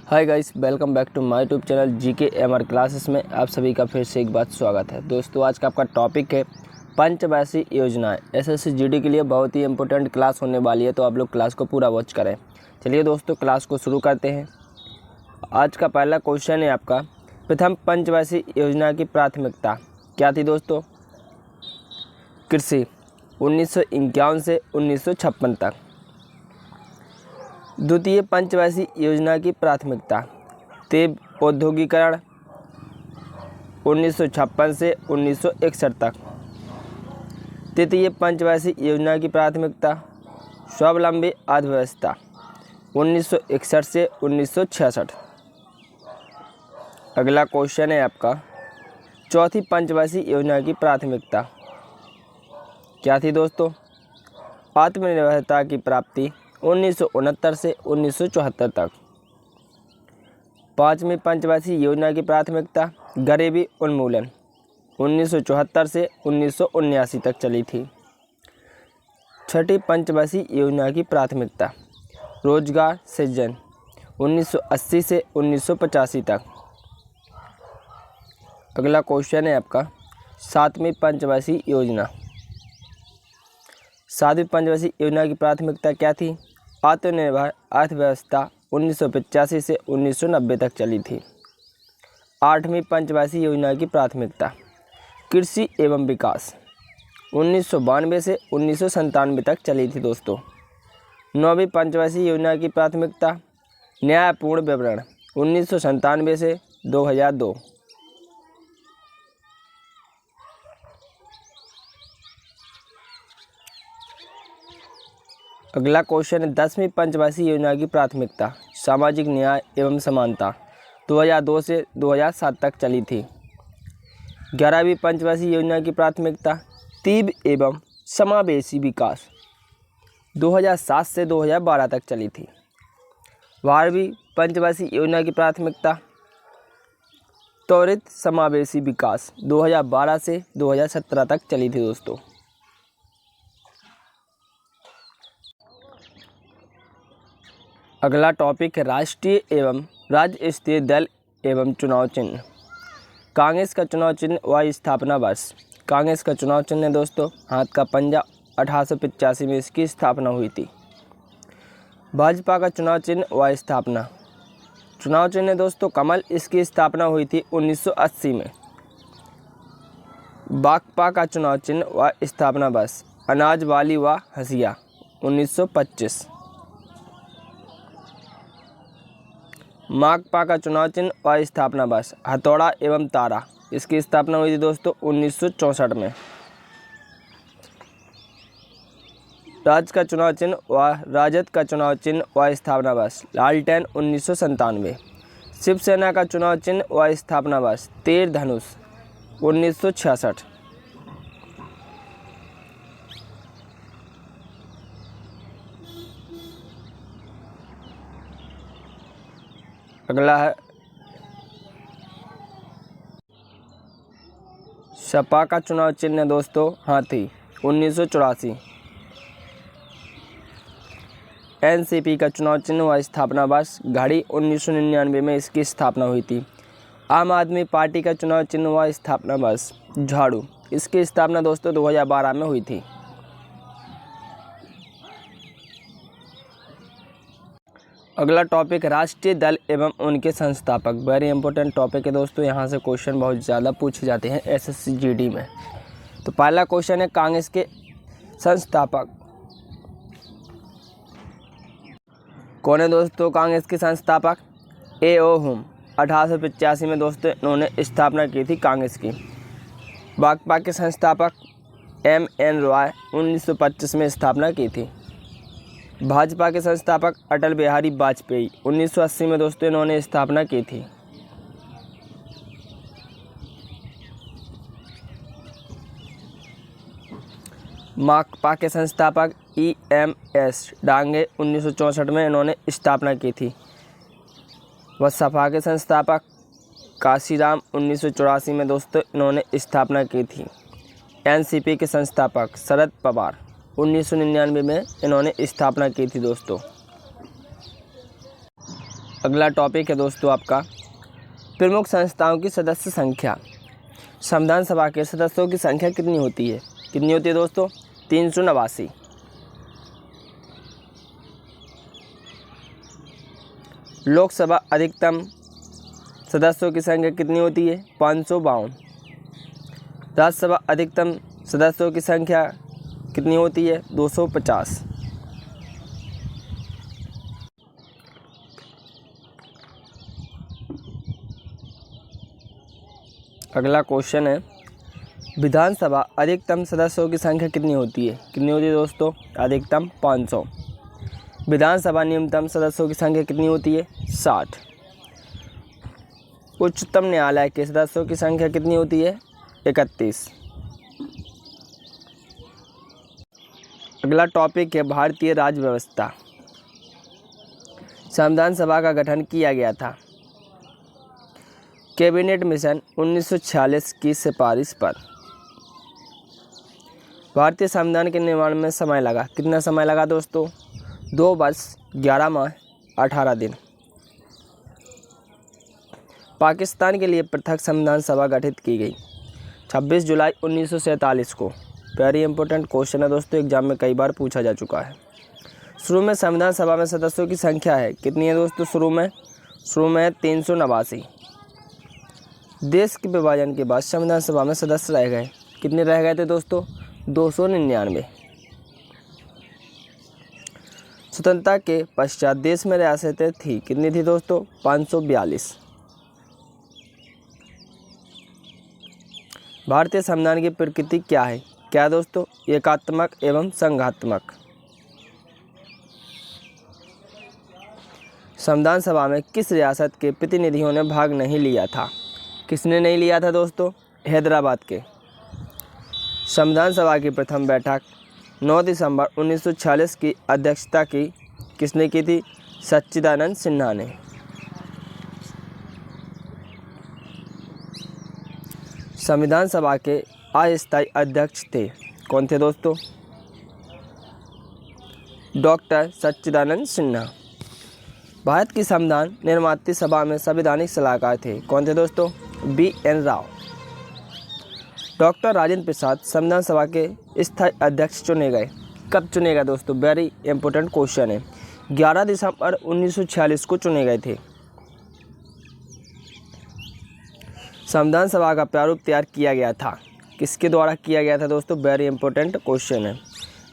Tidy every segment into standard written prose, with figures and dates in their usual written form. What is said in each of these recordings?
Hi guys, welcome back to my YouTube channel GK MR classes में आप सभी का फिर से एक बार स्वागत है। दोस्तों, आज का आपका टॉपिक है पंचवर्षीय योजनाएं। एसएससी जीडी के लिए बहुत ही इंपॉर्टेंट क्लास होने वाली है, तो आप लोग क्लास को पूरा वॉच करें। चलिए दोस्तों, क्लास को शुरू करते हैं। आज का पहला क्वेश्चन है आपका, प्रथम पंचवर्षीय योजना की प्राथमिकता क्या थी दोस्तों? कृषि 1951 से 1956 तक। द्वितीय पंचवर्षीय योजना की प्राथमिकता तीव्र औद्योगिकरण 1956 से 1961 तक। तृतीय पंचवर्षीय योजना की प्राथमिकता स्वावलंबी अर्थव्यवस्था 1961 से 1966। अगला क्वेश्चन है आपका, चौथी पंचवर्षीय योजना की प्राथमिकता क्या थी दोस्तों? आत्मनिर्भरता की प्राप्ति 1969 से 1974 तक। पाँचवीं पंचवर्षीय योजना की प्राथमिकता गरीबी उन्मूलन 1974 से 1979 तक चली थी। छठी पंचवर्षीय योजना की प्राथमिकता रोजगार सृजन 1980 से 1985 तक। अगला क्वेश्चन है आपका, सातवीं पंचवर्षीय योजना। सातवीं पंचवर्षीय योजना की प्राथमिकता क्या थी? आत्मनिर्भर अर्थव्यवस्था 1985 से 1990 तक चली थी। आठवीं पंचवर्षीय योजना की प्राथमिकता कृषि एवं विकास 1992 से 1997 तक चली थी दोस्तों। नौवीं पंचवर्षीय योजना की प्राथमिकता न्यायपूर्ण विवरण 1997 से 2002। अगला क्वेश्चन है, 10वीं पंचवर्षीय योजना की प्राथमिकता सामाजिक न्याय एवं समानता 2002 से 2007 तक चली थी। 11वीं पंचवर्षीय योजना की प्राथमिकता तीव्र एवं समावेशी विकास 2007 से 2012 तक चली थी। 12वीं पंचवर्षीय योजना की प्राथमिकता त्वरित समावेशी विकास 2012 से 2017 तक चली थी दोस्तों। अगला टॉपिक है, राष्ट्रीय एवं राज्य स्तरीय दल एवं चुनाव चिन्ह। कांग्रेस का चुनाव चिन्ह व स्थापना वर्ष। कांग्रेस का चुनाव चिन्ह है दोस्तों हाथ का पंजा, 1885 में इसकी स्थापना हुई थी। भाजपा का चुनाव चिन्ह व स्थापना। चुनाव चिन्ह है दोस्तों कमल, इसकी स्थापना हुई थी 1980 में। बाकपा का चुनाव चिन्ह व स्थापना वर्ष अनाज वाली व हसिया 1925। माकपा का चुनाव चिन्ह व स्थापना वर्ष हथौड़ा एवं तारा, इसकी स्थापना हुई थी दोस्तों 1964 में। राज का चुनाव चिन्ह व राजद का चुनाव चिन्ह व स्थापना वर्ष लालटेन 1997। शिवसेना का चुनाव चिन्ह व स्थापना वर्ष तीर धनुष 1966। अगला है, सपा का चुनाव चिन्ह दोस्तों हाथी 1984। एनसीपी का चुनाव चिन्ह व स्थापना वर्ष घड़ी 1999 में इसकी स्थापना हुई थी। आम आदमी पार्टी का चुनाव चिन्ह व स्थापना वर्ष झाड़ू, इसकी स्थापना दोस्तों 2012 में हुई थी। अगला टॉपिक, राष्ट्रीय दल एवं उनके संस्थापक। वेरी इंपॉर्टेंट टॉपिक है दोस्तों, यहाँ से क्वेश्चन बहुत ज़्यादा पूछे जाते हैं एसएससी जीडी में। तो पहला क्वेश्चन है, कांग्रेस के संस्थापक कौन है दोस्तों? कांग्रेस के संस्थापक A.O. हुम 1885 में दोस्तों इन्होंने स्थापना की थी कांग्रेस की। भाकपा के संस्थापक M.N. रॉय 1925 में स्थापना की थी। भाजपा के संस्थापक अटल बिहारी वाजपेयी 1980 में दोस्तों इन्होंने स्थापना की थी। माकपा के संस्थापक E.M.S. डांगे 1964 में इन्होंने स्थापना की थी। व सपा के संस्थापक काशीराम 1984 में दोस्तों इन्होंने स्थापना की थी। एनसीपी के संस्थापक शरद पवार 1999 में इन्होंने स्थापना की थी दोस्तों। अगला टॉपिक है दोस्तों आपका प्रमुख संस्थाओं की सदस्य संख्या। संविधान सभा के सदस्यों की संख्या कितनी होती है? कितनी होती है दोस्तों? 389। लोकसभा अधिकतम सदस्यों की संख्या कितनी होती है? 552। राज्यसभा अधिकतम सदस्यों की संख्या कितनी होती है? 250। अगला क्वेश्चन है विधानसभा अधिकतम सदस्यों की संख्या कितनी होती है? कितनी होती है दोस्तों? अधिकतम 500। विधानसभा न्यूनतम सदस्यों की संख्या कितनी होती है? 60। उच्चतम न्यायालय के सदस्यों की संख्या कितनी होती है? 31। अगला टॉपिक है भारतीय राज्य व्यवस्था। संविधान सभा का गठन किया गया था कैबिनेट मिशन 1946 की सिफारिश पर। भारतीय संविधान के निर्माण में समय लगा। कितना समय लगा दोस्तों? 2 वर्ष 11 माह 18 दिन। पाकिस्तान के लिए पृथक संविधान सभा गठित की गई 26 जुलाई 1947 को। वेरी इंपॉर्टेंट क्वेश्चन है दोस्तों, एग्जाम में कई बार पूछा जा चुका है। शुरू में संविधान सभा में सदस्यों की संख्या है कितनी है दोस्तों? शुरू में 389। देश के विभाजन के बाद संविधान सभा में सदस्य रह गए। कितने रह गए थे दोस्तों? 299। स्वतंत्रता के पश्चात देश में रियासतें थी। कितनी थी दोस्तों? 542। भारतीय संविधान की प्रकृति क्या है? क्या दोस्तों? एकात्मक एवं संघात्मक। संविधान सभा में किस रियासत के प्रतिनिधियों ने भाग नहीं लिया था? किसने नहीं लिया था दोस्तों? हैदराबाद के। संविधान सभा की प्रथम बैठक 9 दिसंबर 1946 की अध्यक्षता की किसने की थी? सच्चिदानंद सिन्हा ने। संविधान सभा के अस्थायी अध्यक्ष थे। कौन थे दोस्तों? डॉक्टर सच्चिदानंद सिन्हा। भारत की संविधान निर्मात्री सभा में संवैधानिक सलाहकार थे। कौन थे दोस्तों? BN राव। डॉक्टर राजेंद्र प्रसाद संविधान सभा के स्थायी अध्यक्ष चुने गए। कब चुने गए दोस्तों? वेरी इंपॉर्टेंट क्वेश्चन है। 11 दिसंबर 1946 को चुने गए थे। संविधान सभा का प्रारूप तैयार किया गया था। किसके द्वारा किया गया था दोस्तों? वेरी इंपॉर्टेंट क्वेश्चन है।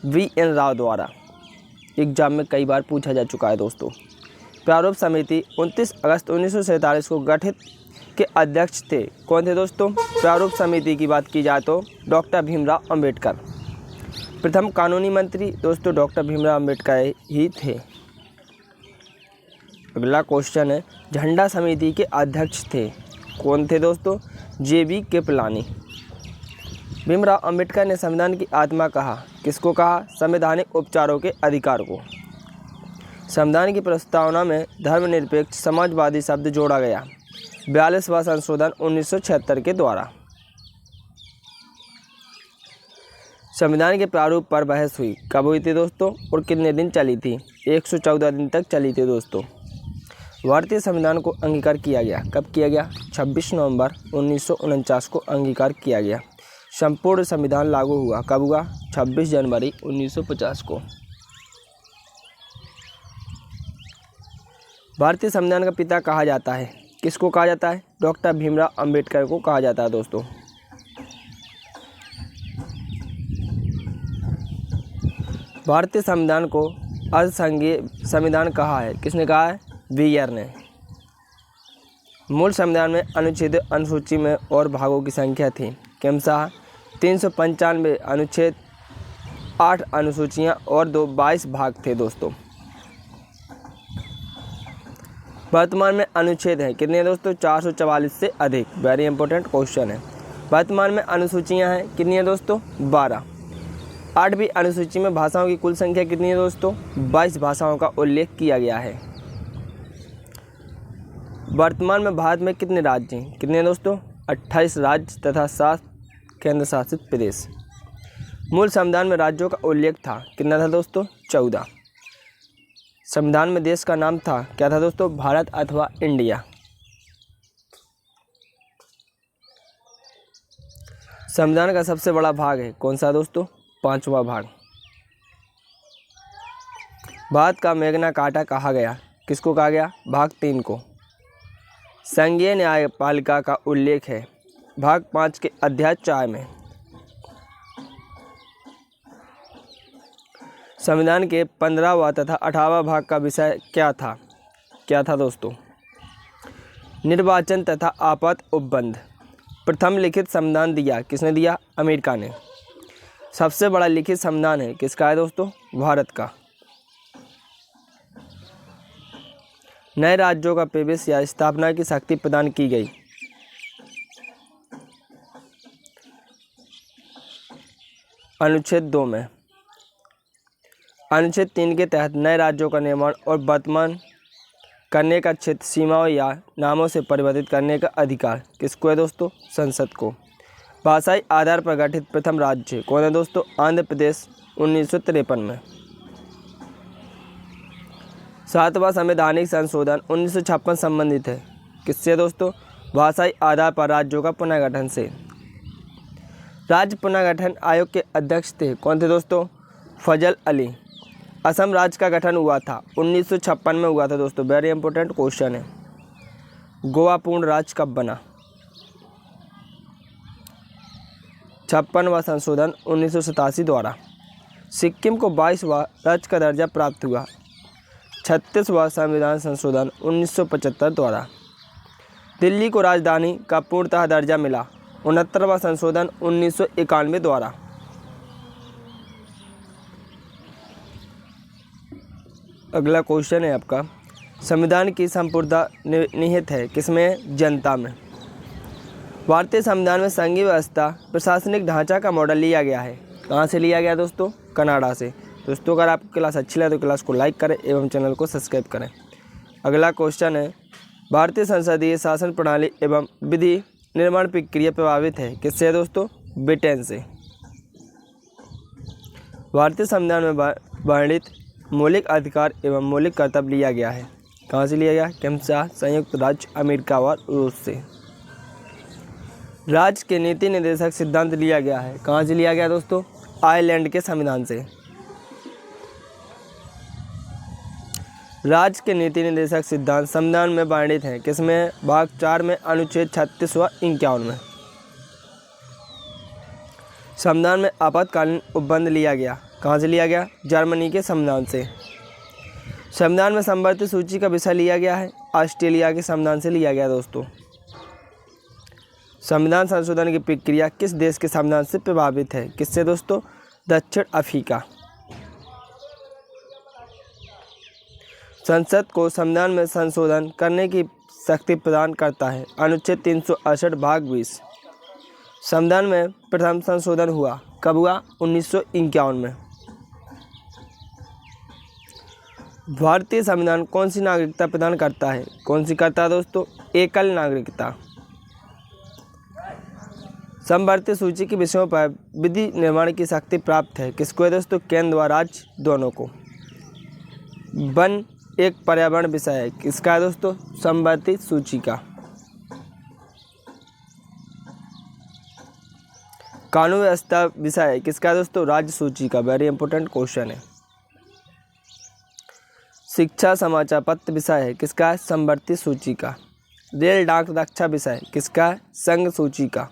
VN राव द्वारा। एग्जाम में कई बार पूछा जा चुका है दोस्तों। प्रारूप समिति 29 अगस्त 1947 को गठित के अध्यक्ष थे। कौन थे दोस्तों? प्रारूप समिति की बात की जाए तो डॉक्टर भीमराव अंबेडकर। प्रथम कानूनी मंत्री दोस्तों डॉक्टर भीमराव अंबेडकर ही थे। अगला क्वेश्चन है झंडा समिति के अध्यक्ष थे। कौन थे दोस्तों? JB कृपलानी। भीमराव अंबेडकर ने संविधान की आत्मा कहा। किसको कहा? संवैधानिक उपचारों के अधिकार को। संविधान की प्रस्तावना में धर्मनिरपेक्ष समाजवादी शब्द जोड़ा गया। 42वां संशोधन 1976 के द्वारा। संविधान के प्रारूप पर बहस हुई। कब हुई थी दोस्तों और कितने दिन चली थी? 114 दिन तक चली थी दोस्तों। भारतीय संविधान को अंगीकार किया गया। कब किया गया? 26 नवंबर 1949 को अंगीकार किया गया। संपूर्ण संविधान लागू हुआ। कब हुआ? 26 जनवरी 1950 को। भारतीय संविधान का पिता कहा जाता है। किसको कहा जाता है? डॉक्टर भीमराव अंबेडकर को कहा जाता है दोस्तों। भारतीय संविधान को अर्धसंघीय संविधान कहा है। किसने कहा है? बीयर ने। मूल संविधान में अनुच्छेद अनुसूची में और भागों की संख्या थी। क्रमशः 395 अनुच्छेद, 8 अनुसूचियां और 22 भाग थे दोस्तों। वर्तमान में अनुच्छेद है कितने दोस्तों? 444 से अधिक। वेरी इंपॉर्टेंट क्वेश्चन है। वर्तमान में अनुसूचियां हैं कितनी है दोस्तों? 12। 8वीं अनुसूची में भाषाओं की कुल संख्या कितनी है दोस्तों? 22 भाषाओं का उल्लेख किया गया है। वर्तमान में भारत में कितने राज्य हैं? कितने दोस्तों? 28 राज्य तथा 7 केंद्र शासित प्रदेश। मूल संविधान में राज्यों का उल्लेख था। कितना था दोस्तों? 14। संविधान में देश का नाम था, क्या था दोस्तों? भारत अथवा इंडिया। संविधान का सबसे बड़ा भाग है कौन सा दोस्तों? 5वां भाग। भारत का मैग्ना कार्टा कहा गया, किसको कहा गया? भाग 3 को। संघीय न्यायपालिका का उल्लेख है भाग 5 के अध्याय 4 में। संविधान के 15वां तथा 18वां भाग का विषय क्या था? क्या था दोस्तों? निर्वाचन तथा आपात उपबंध। प्रथम लिखित संविधान दिया किसने दिया? अमेरिका ने। सबसे बड़ा लिखित संविधान है किसका है दोस्तों? भारत का। नए राज्यों का प्रवेश या स्थापना की शक्ति प्रदान की गई। अनुच्छेद 2 में। अनुच्छेद 3 के तहत नए राज्यों का निर्माण और वर्तमान करने का क्षेत्र, सीमाओं या नामों से परिवर्तित करने का अधिकार किसको है दोस्तों? संसद को। भाषाई आधार पर गठित प्रथम राज्य कौन है दोस्तों? आंध्र प्रदेश 1953 में। 7वां संवैधानिक संशोधन 1956 संबंधित है किससे दोस्तों? भाषाई आधार पर राज्यों का पुनर्गठन से। राज्य पुनर्गठन आयोग के अध्यक्ष थे कौन थे दोस्तों? फजल अली। असम राज्य का गठन हुआ था 1956 में हुआ था दोस्तों, वेरी इंपॉर्टेंट क्वेश्चन है। गोवा पूर्ण राज्य कब बना? 56वां संशोधन 1987 द्वारा। सिक्किम को 22वां राज्य का दर्जा प्राप्त हुआ 36वां संविधान संशोधन 1975 द्वारा। दिल्ली को राजधानी का पूर्णतः दर्जा मिला 69वां संशोधन 1991 द्वारा। अगला क्वेश्चन है आपका, संविधान की संपूर्णता निहित है किसमें? जनता में। भारतीय संविधान में संघीय व्यवस्था प्रशासनिक ढांचा का मॉडल लिया गया है। कहाँ से लिया गया दोस्तों? कनाडा से। दोस्तों अगर आपको क्लास अच्छी लगे तो क्लास को लाइक करें एवं चैनल को सब्सक्राइब करें। अगला क्वेश्चन है, भारतीय संसदीय शासन प्रणाली एवं विधि निर्माण प्रक्रिया प्रभावित है किससे दोस्तों? ब्रिटेन से। भारतीय संविधान में वर्णित मौलिक अधिकार एवं मौलिक कर्तव्य लिया गया है। कहाँ से लिया गया? क्रमशः संयुक्त राज्य अमेरिका और रूस से। राज्य के नीति निर्देशक सिद्धांत लिया गया है। कहाँ से लिया गया दोस्तों? आयरलैंड के संविधान से। राज्य के नीति निर्देशक सिद्धांत संविधान में वर्णित हैं किसमें? भाग 4 में अनुच्छेद 36 व 51 में। संविधान में आपातकालीन उपबंध लिया गया। कहाँ से लिया गया? जर्मनी के संविधान से। संविधान में संवर्धित सूची का विषय लिया गया है ऑस्ट्रेलिया के संविधान से लिया गया दोस्तों। संविधान संशोधन की प्रक्रिया किस देश के संविधान से प्रभावित है? किससे दोस्तों? दक्षिण अफ्रीका। संसद को संविधान में संशोधन करने की शक्ति प्रदान करता है अनुच्छेद 368 भाग 20। संविधान में प्रथम संशोधन हुआ कब हुआ? 1951 में। भारतीय संविधान कौन सी नागरिकता प्रदान करता है? कौन सी करता है दोस्तों? एकल नागरिकता। संवर्धित सूची के विषयों पर विधि निर्माण की शक्ति प्राप्त है किसको है दोस्तों? केंद्र व राज्य दोनों को। वन एक पर्यावरण विषय है किसका है दोस्तों? संवर्धित सूची का। कानून व्यवस्था विषय है किसका है दोस्तों? राज्य सूची का, वेरी इंपॉर्टेंट क्वेश्चन है। शिक्षा समाचार पत्र विषय है किसका है? संवर्धित सूची का। रेल डाक रक्षा विषय किसका है? संघ सूची का।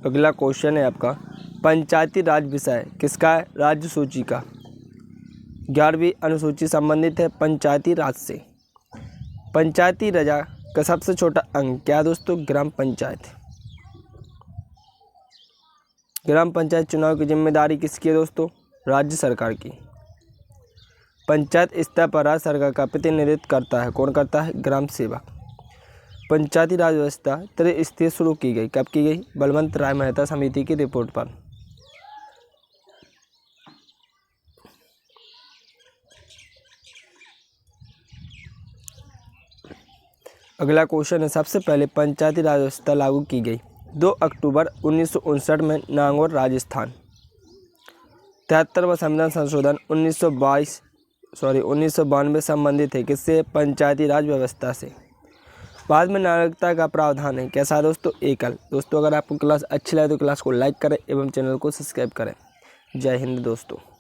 अगला क्वेश्चन है आपका, पंचायती राज विषय किसका है? राज्य सूची का। 11वीं अनुसूची संबंधित है पंचायती राज से। पंचायती राज का सबसे छोटा अंग क्या है दोस्तों? ग्राम पंचायत। ग्राम पंचायत चुनाव की जिम्मेदारी किसकी है दोस्तों? राज्य सरकार की। पंचायत स्तर पर राज्य सरकार का प्रतिनिधित्व करता है, कौन करता है? ग्राम सेवक। पंचायती राज व्यवस्था त्रिस्तरीय शुरू की गई, कब की गई? बलवंत राय मेहता समिति की रिपोर्ट पर। अगला क्वेश्चन है, सबसे पहले पंचायती राज व्यवस्था लागू की गई 2 अक्टूबर 1959 में नागौर राजस्थान। 73वां संविधान संशोधन 1992 संबंधित है किससे? पंचायती राज व्यवस्था से। बाद में नागरिकता का प्रावधान है, कैसा है दोस्तों? एकल। दोस्तों अगर आपको क्लास अच्छी लगे तो क्लास को लाइक करें एवं चैनल को सब्सक्राइब करें। जय हिंद दोस्तों।